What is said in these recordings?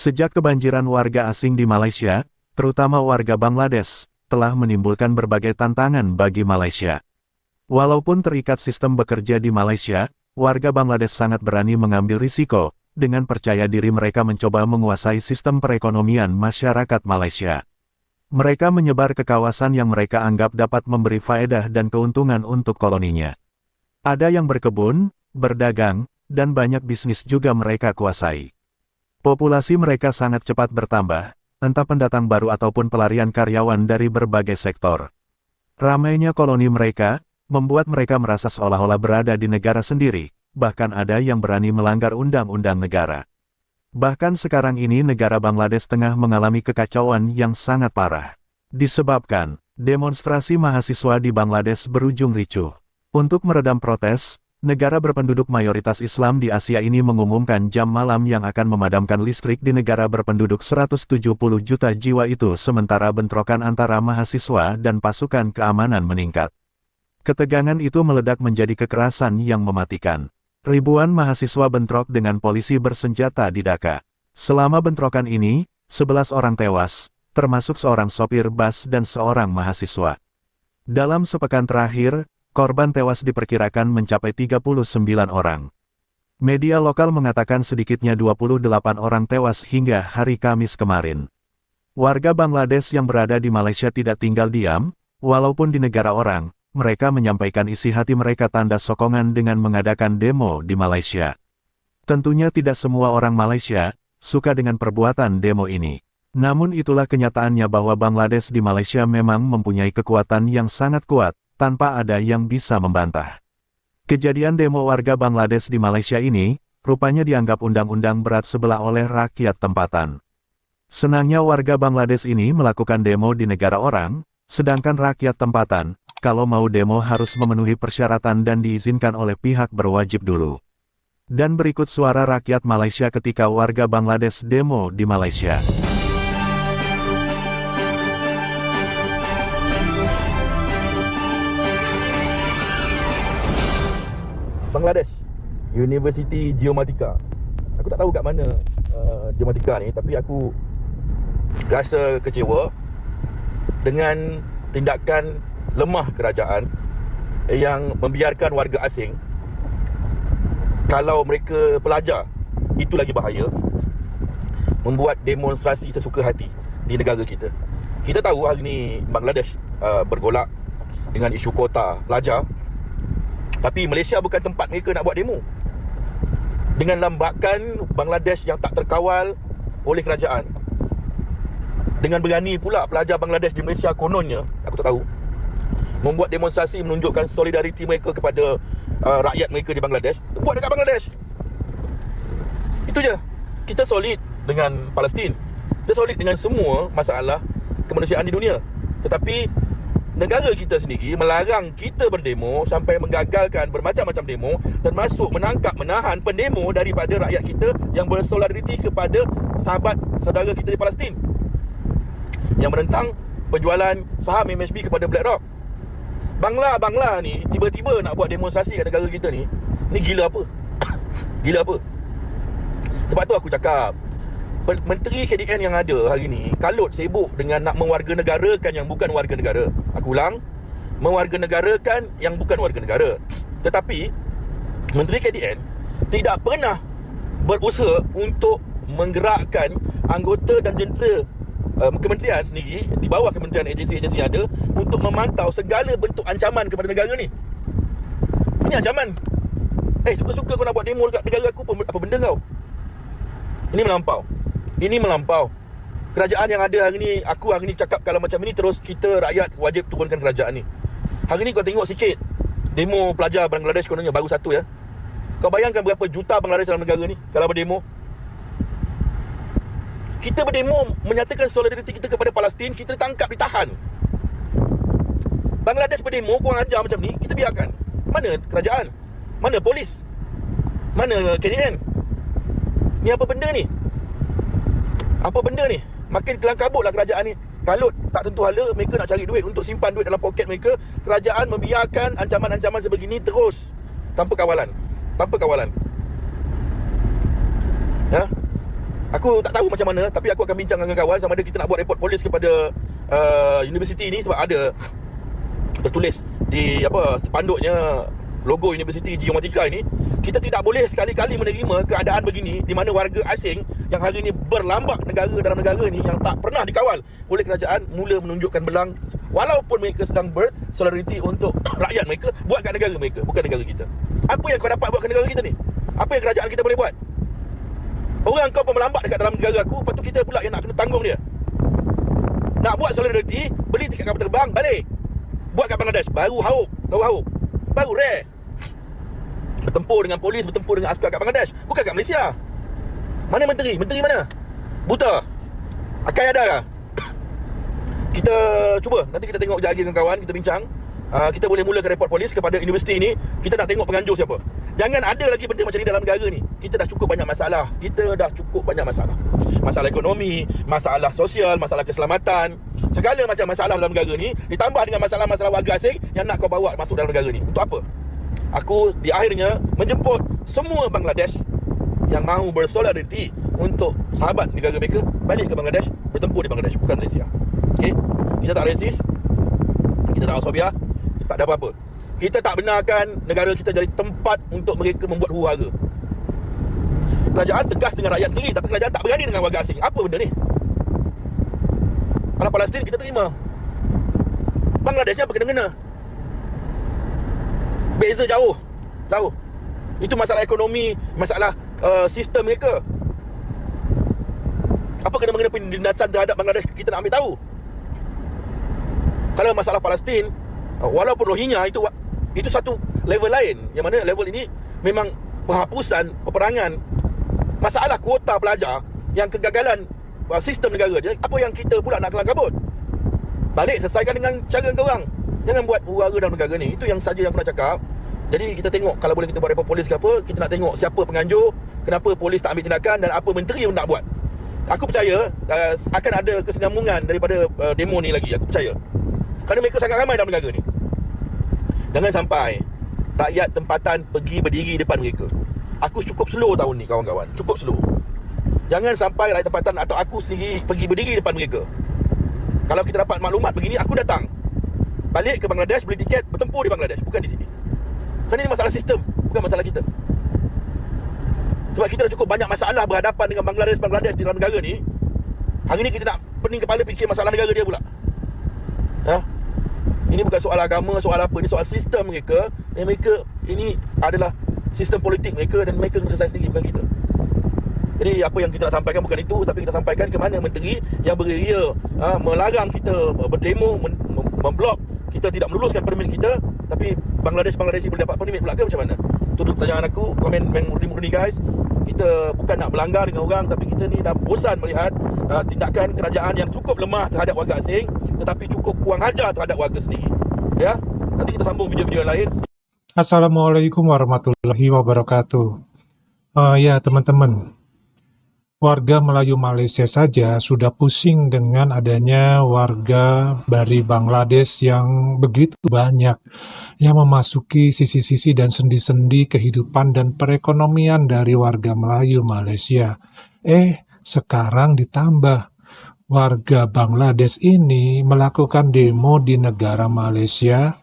Sejak kebanjiran warga asing di Malaysia, terutama warga Bangladesh, telah menimbulkan berbagai tantangan bagi Malaysia. Walaupun terikat sistem bekerja di Malaysia, warga Bangladesh sangat berani mengambil risiko, dengan percaya diri mereka mencoba menguasai sistem perekonomian masyarakat Malaysia. Mereka menyebar ke kawasan yang mereka anggap dapat memberi faedah dan keuntungan untuk koloninya. Ada yang berkebun, berdagang, dan banyak bisnis juga mereka kuasai. Populasi mereka sangat cepat bertambah, entah pendatang baru ataupun pelarian karyawan dari berbagai sektor. Ramainya koloni mereka, membuat mereka merasa seolah-olah berada di negara sendiri, bahkan ada yang berani melanggar undang-undang negara. Bahkan sekarang ini negara Bangladesh tengah mengalami kekacauan yang sangat parah. Disebabkan, demonstrasi mahasiswa di Bangladesh berujung ricuh. Untuk meredam protes, negara berpenduduk mayoritas Islam di Asia ini mengumumkan jam malam yang akan memadamkan listrik di negara berpenduduk 170 juta jiwa itu sementara bentrokan antara mahasiswa dan pasukan keamanan meningkat. Ketegangan itu meledak menjadi kekerasan yang mematikan. Ribuan mahasiswa bentrok dengan polisi bersenjata di Dhaka. Selama bentrokan ini, 11 orang tewas, termasuk seorang sopir bus dan seorang mahasiswa. Dalam sepekan terakhir, korban tewas diperkirakan mencapai 39 orang. Media lokal mengatakan sedikitnya 28 orang tewas hingga hari Kamis kemarin. Warga Bangladesh yang berada di Malaysia tidak tinggal diam, walaupun di negara orang, mereka menyampaikan isi hati mereka tanda sokongan dengan mengadakan demo di Malaysia. Tentunya tidak semua orang Malaysia suka dengan perbuatan demo ini. Namun itulah kenyataannya bahwa Bangladesh di Malaysia memang mempunyai kekuatan yang sangat kuat, tanpa ada yang bisa membantah. Kejadian demo warga Bangladesh di Malaysia ini, rupanya dianggap undang-undang berat sebelah oleh rakyat tempatan. Senangnya warga Bangladesh ini melakukan demo di negara orang, sedangkan rakyat tempatan, kalau mau demo harus memenuhi persyaratan dan diizinkan oleh pihak berwajib dulu. Dan berikut suara rakyat Malaysia ketika warga Bangladesh demo di Malaysia. Bangladesh, University Geomatika. Aku tak tahu kat mana Geomatika ni, tapi aku rasa kecewa dengan tindakan lemah kerajaan yang membiarkan warga asing. Kalau mereka pelajar, itu lagi bahaya, membuat demonstrasi sesuka hati di negara kita. Kita tahu hari ni Bangladesh bergolak dengan isu kota pelajar. Tapi Malaysia bukan tempat mereka nak buat demo. Dengan lambakan Bangladesh yang tak terkawal oleh kerajaan. Dengan berani pula pelajar Bangladesh di Malaysia kononnya, aku tak tahu, membuat demonstrasi menunjukkan solidariti mereka kepada rakyat mereka di Bangladesh. Buat dekat Bangladesh. Itu je. Kita solid dengan Palestin. Kita solid dengan semua masalah kemanusiaan di dunia. Tetapi negara kita sendiri melarang kita berdemo sampai menggagalkan bermacam-macam demo, termasuk menangkap, menahan pendemo daripada rakyat kita yang bersolidariti kepada sahabat saudara kita di Palestin yang menentang penjualan saham MHB kepada BlackRock. Bangla ni tiba-tiba nak buat demonstrasi kat negara kita ni gila apa? Gila apa? Sebab tu aku cakap, Menteri KDN yang ada hari ni kalut sibuk dengan nak mewarganegarakan yang bukan warga negara. Aku ulang, mewarganegarakan yang bukan warga negara. Tetapi Menteri KDN tidak pernah berusaha untuk menggerakkan anggota dan jentera kementerian sendiri di bawah kementerian, agensi-agensi yang ada, untuk memantau segala bentuk ancaman kepada negara ni. Ini ancaman. Suka-suka kau nak buat demo dekat negara aku, apa benda kau? Ini melampau. Ini melampau. Kerajaan yang ada hari ni, aku hari ni cakap kalau macam ini terus, kita rakyat wajib turunkan kerajaan ni. Hari ni kau tengok sikit demo pelajar Bangladesh kononnya baru satu ya. Kau bayangkan berapa juta Bangladesh dalam negara ni kalau berdemo. Kita berdemo menyatakan solidariti kita kepada Palestin, kita tangkap, ditahan. Bangladesh berdemo, korang ajar macam ni, kita biarkan. Mana kerajaan? Mana polis? Mana KDN? Ni apa benda ni? Apa benda ni? Makin kelang kabutlah kerajaan ni. Kalut tak tentu hala, mereka nak cari duit untuk simpan duit dalam poket mereka. Kerajaan membiarkan ancaman-ancaman sebegini terus tanpa kawalan. Tanpa kawalan. Ya? Aku tak tahu macam mana, tapi aku akan bincang dengan kawan sama ada kita nak buat report polis kepada universiti ni, sebab ada tertulis di spanduknya logo Universiti Geomatika ini. Kita tidak boleh sekali-kali menerima keadaan begini di mana warga asing yang hari ini berlambak negara dalam negara ni yang tak pernah dikawal oleh kerajaan mula menunjukkan belang, walaupun mereka sedang bersolidariti untuk rakyat mereka, buat kat negara mereka, bukan negara kita. Apa yang kau dapat buat kat negara kita ni? Apa yang kerajaan kita boleh buat? Orang kau pun melambat dekat dalam negara aku, lepas tu kita pula yang nak kena tanggung dia. Nak buat solidariti, beli tiket kapal terbang, balik buat kat Bangladesh, baru hauk, tahu hauk, baru rare. Bertempur dengan polis, bertempur dengan askar kat Bangladesh, bukan kat Malaysia. Mana menteri? Menteri mana? Buta? Akai ada kah? Kita cuba, nanti kita tengok lagi dengan kawan, kita bincang. Kita boleh mulakan report polis kepada universiti ini. Kita nak tengok penganjur siapa. Jangan ada lagi benda macam ni dalam negara ni. Kita dah cukup banyak masalah. Masalah ekonomi, masalah sosial, masalah keselamatan, segala macam masalah dalam negara ni, ditambah dengan masalah-masalah warga asing yang nak kau bawa masuk dalam negara ni. Untuk apa? Aku di akhirnya menjemput semua Bangladesh yang mahu bersolidariti untuk sahabat negara mereka balik ke Bangladesh, bertempur di Bangladesh, bukan Malaysia. Okey? Kita tak resist, kita tak asabiyah, kita tak ada apa-apa. Kita tak benarkan negara kita jadi tempat untuk mereka membuat huru-hara. Kerajaan tegas dengan rakyat sendiri, tapi kerajaan tak berani dengan warga asing. Apa benda ni? Kalau Palestin kita terima, Bangladeshnya apa kena-kena? Beza jauh. Itu masalah ekonomi, masalah sistem mereka. Apa kena-mengena penindasan terhadap Bangladesh, kita nak ambil tahu. Kalau masalah Palestin, walaupun Rohingya itu satu level lain, yang mana level ini memang penghapusan peperangan, masalah kuota pelajar, yang kegagalan sistem negara dia. Apa yang kita pula nak kelang kabut? Balik selesaikan dengan cara korang. Jangan buat huru-hara dalam negara ni. Itu yang saja yang aku nak cakap. Jadi kita tengok, kalau boleh kita buat report polis ke apa, kita nak tengok siapa penganjur, kenapa polis tak ambil tindakan, dan apa menteri yang nak buat. Aku percaya akan ada kesinambungan daripada demo ni lagi. Aku percaya, kerana mereka sangat ramai dalam negara ni. Jangan sampai rakyat tempatan pergi berdiri depan mereka. Aku cukup slow tahun ni kawan-kawan, cukup slow. Jangan sampai rakyat tempatan atau aku sendiri pergi berdiri depan mereka. Kalau kita dapat maklumat begini, aku datang balik ke Bangladesh, beli tiket, bertempur di Bangladesh, bukan di sini. Kerana ini masalah sistem, bukan masalah kita. Sebab kita dah cukup banyak masalah berhadapan dengan Bangladesh di dalam negara ni. Hari ni kita nak pening kepala fikir masalah negara dia pula. Ini bukan soal agama, soal apa, ini soal sistem mereka. Dan mereka, ini adalah sistem politik mereka, dan mereka selesai sendiri, bukan kita. Jadi apa yang kita nak sampaikan bukan itu, tapi kita sampaikan ke mana menteri yang beria melarang kita berdemo, memblok, kita tidak meluluskan permit kita, tapi Bangladesh ni boleh dapat permit pula ke macam mana? Itu pertanyaan aku, komen yang murni-murni guys. Kita bukan nak berlanggar dengan orang, tapi kita ni dah bosan melihat tindakan kerajaan yang cukup lemah terhadap warga asing, tetapi cukup kurang ajar terhadap warga sendiri. Ya, nanti kita sambung video-video lain. Assalamualaikum warahmatullahi wabarakatuh. Ya teman-teman, warga Melayu Malaysia saja sudah pusing dengan adanya warga dari Bangladesh yang begitu banyak yang memasuki sisi-sisi dan sendi-sendi kehidupan dan perekonomian dari warga Melayu Malaysia. Sekarang ditambah warga Bangladesh ini melakukan demo di negara Malaysia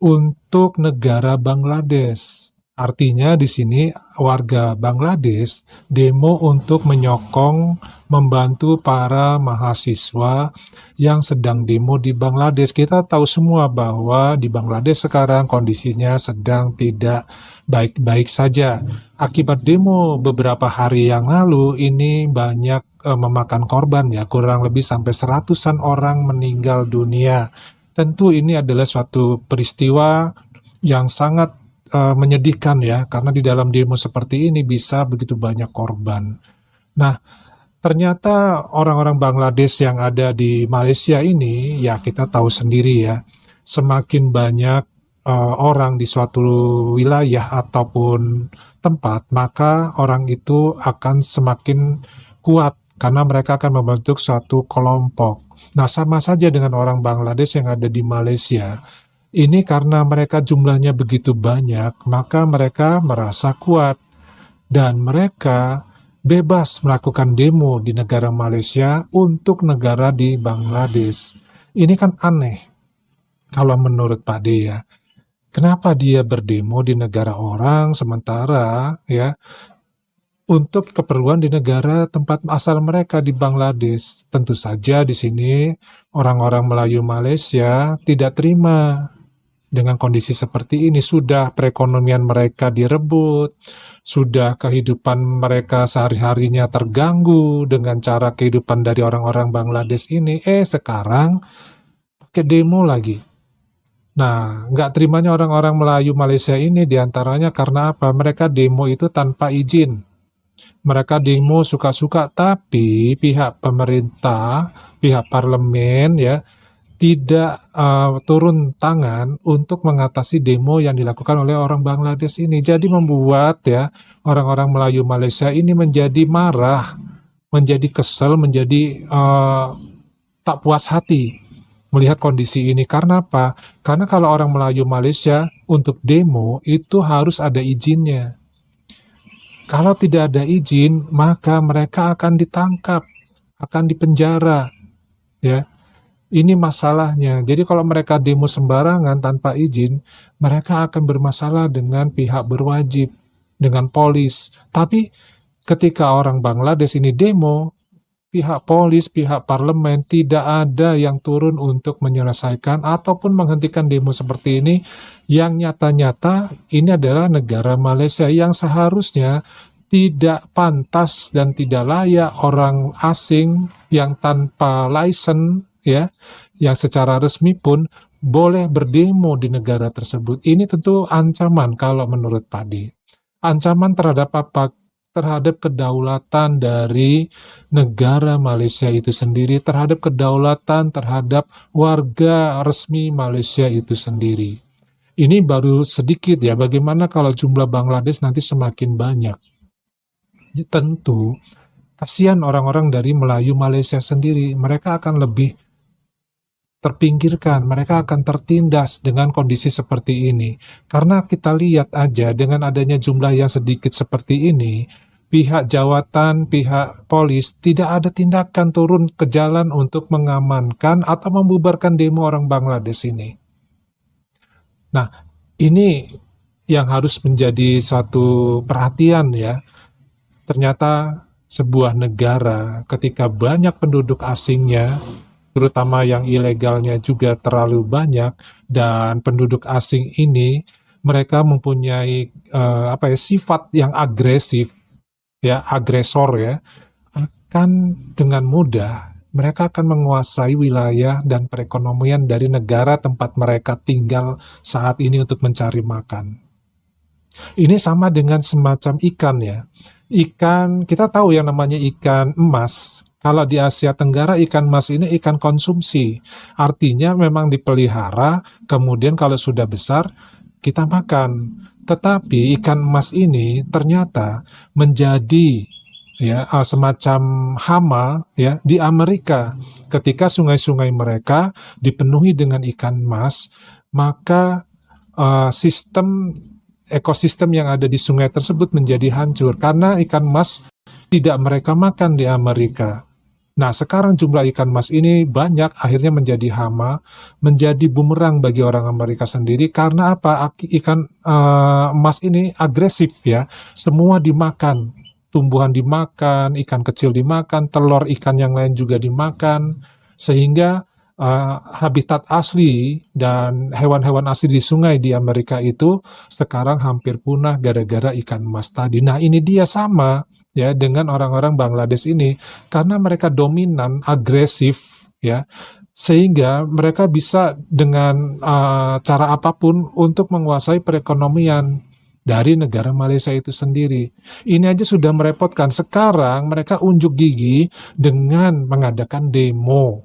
untuk negara Bangladesh. Artinya di sini warga Bangladesh demo untuk menyokong, membantu para mahasiswa yang sedang demo di Bangladesh. Kita tahu semua bahwa di Bangladesh sekarang kondisinya sedang tidak baik-baik saja. Akibat demo beberapa hari yang lalu ini banyak memakan korban ya, kurang lebih sampai 100-an orang meninggal dunia. Tentu ini adalah suatu peristiwa yang sangat menyedihkan ya, karena di dalam demo seperti ini bisa begitu banyak korban. Nah, ternyata orang-orang Bangladesh yang ada di Malaysia ini, ya kita tahu sendiri ya, semakin banyak orang di suatu wilayah ataupun tempat, maka orang itu akan semakin kuat, karena mereka akan membentuk suatu kelompok. Nah, sama saja dengan orang Bangladesh yang ada di Malaysia. Ini karena mereka jumlahnya begitu banyak, maka mereka merasa kuat. Dan mereka bebas melakukan demo di negara Malaysia untuk negara di Bangladesh. Ini kan aneh kalau menurut Pak D ya. Kenapa dia berdemo di negara orang sementara ya untuk keperluan di negara tempat asal mereka di Bangladesh? Tentu saja di sini orang-orang Melayu Malaysia tidak terima dengan kondisi seperti ini. Sudah perekonomian mereka direbut, sudah kehidupan mereka sehari-harinya terganggu dengan cara kehidupan dari orang-orang Bangladesh ini. Sekarang pakai demo lagi. Nah, nggak terimanya orang-orang Melayu Malaysia ini diantaranya karena apa? Mereka demo itu tanpa izin. Mereka demo suka-suka, tapi pihak pemerintah, pihak parlemen ya, tidak turun tangan untuk mengatasi demo yang dilakukan oleh orang Bangladesh ini. Jadi membuat ya orang-orang Melayu Malaysia ini menjadi marah, menjadi kesel, menjadi tak puas hati melihat kondisi ini. Karena apa? Karena kalau orang Melayu Malaysia untuk demo itu harus ada izinnya. Kalau tidak ada izin, maka mereka akan ditangkap, akan dipenjara, ya. Ini masalahnya. Jadi kalau mereka demo sembarangan tanpa izin, mereka akan bermasalah dengan pihak berwajib, dengan polis. Tapi ketika orang Bangladesh ini demo, pihak polis, pihak parlemen tidak ada yang turun untuk menyelesaikan ataupun menghentikan demo seperti ini. Yang nyata-nyata ini adalah negara Malaysia yang seharusnya tidak pantas dan tidak layak orang asing yang tanpa license ya, yang secara resmi pun boleh berdemo di negara tersebut. Ini tentu ancaman kalau menurut Pak D. Ancaman terhadap apa? Terhadap kedaulatan dari negara Malaysia itu sendiri, terhadap kedaulatan terhadap warga resmi Malaysia itu sendiri. Ini baru sedikit ya, bagaimana kalau jumlah Bangladesh nanti semakin banyak? Ya, tentu kasihan orang-orang dari Melayu Malaysia sendiri, mereka akan lebih terpinggirkan, mereka akan tertindas dengan kondisi seperti ini. Karena kita lihat aja dengan adanya jumlah yang sedikit seperti ini, pihak jawatan, pihak polis tidak ada tindakan turun ke jalan untuk mengamankan atau membubarkan demo orang Bangladesh ini. Nah, ini yang harus menjadi suatu perhatian ya. Ternyata sebuah negara ketika banyak penduduk asingnya, terutama yang ilegalnya juga terlalu banyak, dan penduduk asing ini mereka mempunyai sifat yang agresif, ya agresor ya, akan dengan mudah mereka akan menguasai wilayah dan perekonomian dari negara tempat mereka tinggal saat ini untuk mencari makan. Ini sama dengan semacam ikan ya. Ikan, kita tahu yang namanya ikan emas. Kalau di Asia Tenggara ikan emas ini ikan konsumsi. Artinya memang dipelihara, kemudian kalau sudah besar kita makan. Tetapi ikan emas ini ternyata menjadi ya semacam hama ya di Amerika. Ketika sungai-sungai mereka dipenuhi dengan ikan emas, maka ekosistem yang ada di sungai tersebut menjadi hancur karena ikan emas tidak mereka makan di Amerika. Nah, sekarang jumlah ikan emas ini banyak, akhirnya menjadi hama, menjadi bumerang bagi orang Amerika sendiri. Karena apa? Ikan emas ini agresif ya, semua dimakan. Tumbuhan dimakan, ikan kecil dimakan, telur ikan yang lain juga dimakan. Sehingga habitat asli dan hewan-hewan asli di sungai di Amerika itu sekarang hampir punah gara-gara ikan emas tadi. Nah, ini dia sama ya dengan orang-orang Bangladesh ini karena mereka dominan, agresif ya, sehingga mereka bisa dengan cara apapun untuk menguasai perekonomian dari negara Malaysia itu sendiri. Ini aja sudah merepotkan. Sekarang mereka unjuk gigi dengan mengadakan demo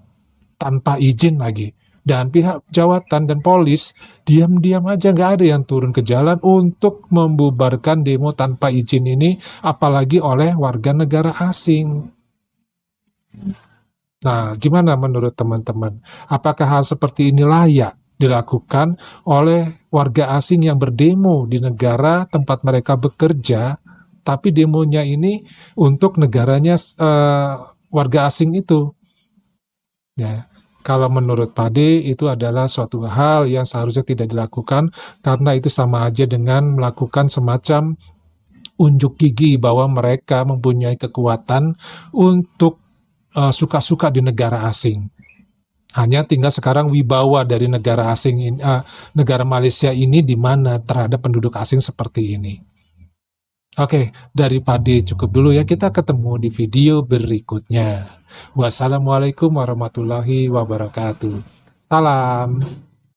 tanpa izin lagi. Dan pihak jawatan dan polis diam-diam aja nggak ada yang turun ke jalan untuk membubarkan demo tanpa izin ini, apalagi oleh warga negara asing. Nah, gimana menurut teman-teman? Apakah hal seperti ini layak dilakukan oleh warga asing yang berdemo di negara tempat mereka bekerja tapi demonya ini untuk negaranya warga asing itu. Ya, kalau menurut Pade itu adalah suatu hal yang seharusnya tidak dilakukan karena itu sama aja dengan melakukan semacam unjuk gigi bahwa mereka mempunyai kekuatan untuk suka-suka di negara asing. Hanya tinggal sekarang wibawa dari negara asing negara Malaysia ini di mana terhadap penduduk asing seperti ini. Oke, dari Pade cukup dulu ya. Kita ketemu di video berikutnya. Wassalamualaikum warahmatullahi wabarakatuh. Salam.